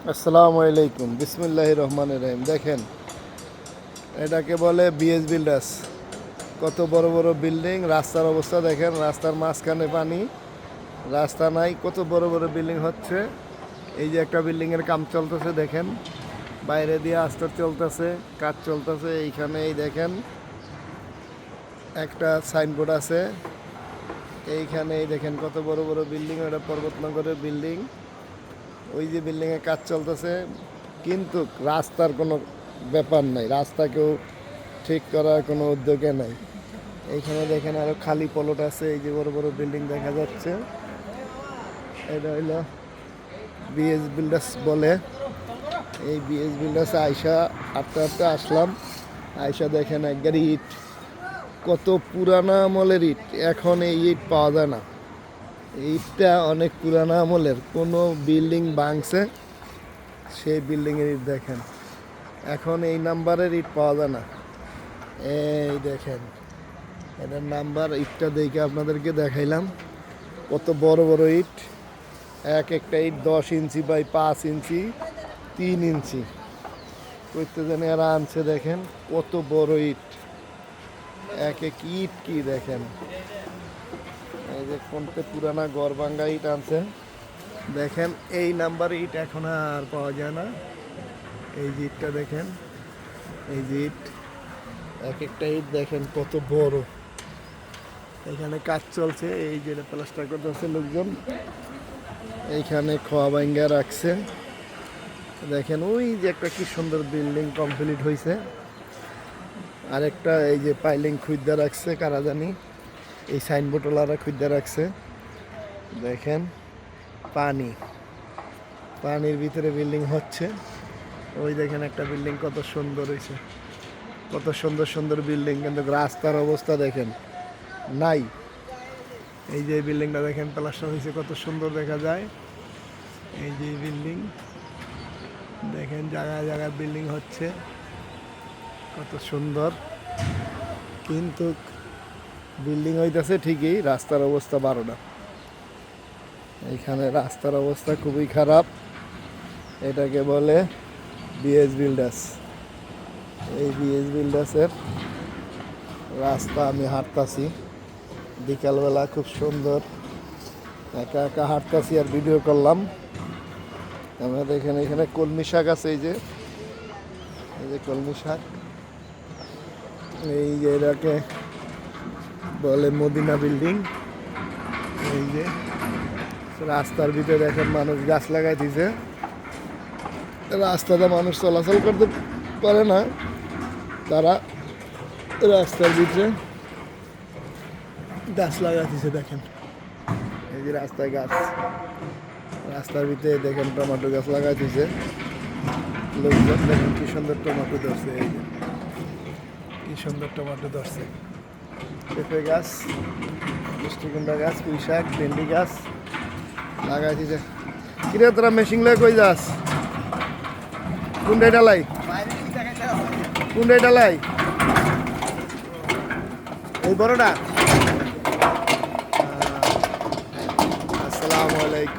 আসসালামু আলাইকুম, বিসমিল্লাহির রহমানির রহিম। দেখেন, এটাকে বলে বিএস বিল্ডার্স। কত বড় বড় বিল্ডিং, রাস্তার অবস্থা দেখেন, রাস্তার মাঝখানে পানি, রাস্তা নাই, কত বড় বড় বিল্ডিং হচ্ছে। এই যে একটা বিল্ডিংয়ের কাম চলতেছে, দেখেন বাইরে দিয়ে আস্তর চলতেছে, কাজ চলতেছে। এইখানে এই দেখেন একটা সাইনবোর্ড আছে, এইখানে এই দেখেন কত বড় বড় বিল্ডিং, ওটা পর্বতনগরের বিল্ডিং। ওই যে বিল্ডিংয়ে কাজ চলতেছে, কিন্তু রাস্তার কোনো ব্যাপার নাই, রাস্তা কেউ ঠিক করার কোনো উদ্যোগে নাই। এইখানে দেখেন আরো খালি প্লট আছে, এই যে বড় বড় বিল্ডিং দেখা যাচ্ছে। এটা হইলো বিএস বিল্ডার্স বলে। এই বিএস বিল্ডার্স আইসা আটটা আটটা আসলাম, আইসা দেখেন একবার ইট, কত পুরানা আমলের ইট। এখন এই ইট পাওয়া যায় না, ইটটা অনেক পুরানা আমলের। কোনো বিল্ডিং ভাঙছে, সেই বিল্ডিংয়ের ইট দেখেন। এখন এই নাম্বারের ইট পাওয়া যায় না। এই দেখেন এটার নাম্বার, ইটটা দেখে আপনাদেরকে দেখাইলাম কত বড় বড় ইট। এক একটা ইট 10 ইঞ্চি বাই 5 ইঞ্চি, 3 ইঞ্চি করতে জানি আর আনছে। দেখেন কত বড় ইট, এক এক ইট কি দেখেন। এই যে কোনটা পুরানা গড় ভাঙ্গা ইট আনছে। দেখেন এই নাম্বার ইট এখন আর পাওয়া যায় না। এই যে ইটটা দেখেন, এই যে ইট, এক একটা ইট দেখেন কত বড়। এখানে কাজ চলছে, এই যে প্লাস্টার করতেছে লোকজন। এইখানে খোয়া ভাঙ্গা রাখছে। দেখেন ওই যে একটা কি সুন্দর বিল্ডিং কমপ্লিট হয়েছে। আরেকটা এই যে পাইলিং খুঁজতে রাখছে কারা জানি, এই সাইনবোর্ডওয়ালারা খুঁজতে রাখছে। দেখেন পানি, পানির ভিতরে বিল্ডিং হচ্ছে। ওই দেখেন একটা বিল্ডিং কত সুন্দর হয়েছে, কত সুন্দর সুন্দর বিল্ডিং, কিন্তু রাস্তার অবস্থা দেখেন নাই। এই যে বিল্ডিংটা দেখেন প্লাস্টার হয়েছে, কত সুন্দর দেখা যায়। এই যে বিল্ডিং দেখেন, জায়গায় জায়গায় বিল্ডিং হচ্ছে, কত সুন্দর। কিন্তু বিল্ডিং হইতেছে ঠিকই, রাস্তার অবস্থা 12টা। এইখানে রাস্তার অবস্থা খুবই খারাপ। এটাকে বলে বিএস বিল্ডার্স। এই বিএস বিল্ডার্সের রাস্তা আমি হাঁটতাছি বিকালবেলা, খুব সুন্দর। একা একা হাঁটতাছি আর ভিডিও করলাম। আমাদের এখানে কলমি শাক আছে, এই যে কলমি শাক। এই যে এটাকে বলে মদিনা বিল্ডিং। এই যে রাস্তার ভিতরে দেখেন মানুষ গাছ লাগাই দিছে। রাস্তাতে মানুষ চলাচল করতে পারে না, তারা রাস্তার ভিতরে গাছ লাগাই দিছে। দেখেন এই যে রাস্তায় গাছ, রাস্তার ভিতরে দেখেন টমেটো গাছ লাগাই দিছে লোকজন। দেখেন কি সুন্দর টমেটো ধরছে, এই যে কি সুন্দর টমেটো ধরছে। পেঁপে গাছ, মিষ্টিকুমড়া গাছ, পুঁই শাক, ভেন্ডি গাছ লাগাই দিছে। কিরে তোরা মেশিন লাগে কই যাস? কোনটাই ডালাই, কোনটাই ডালাই? এই বড়টা। আসসালামু আলাইকুম।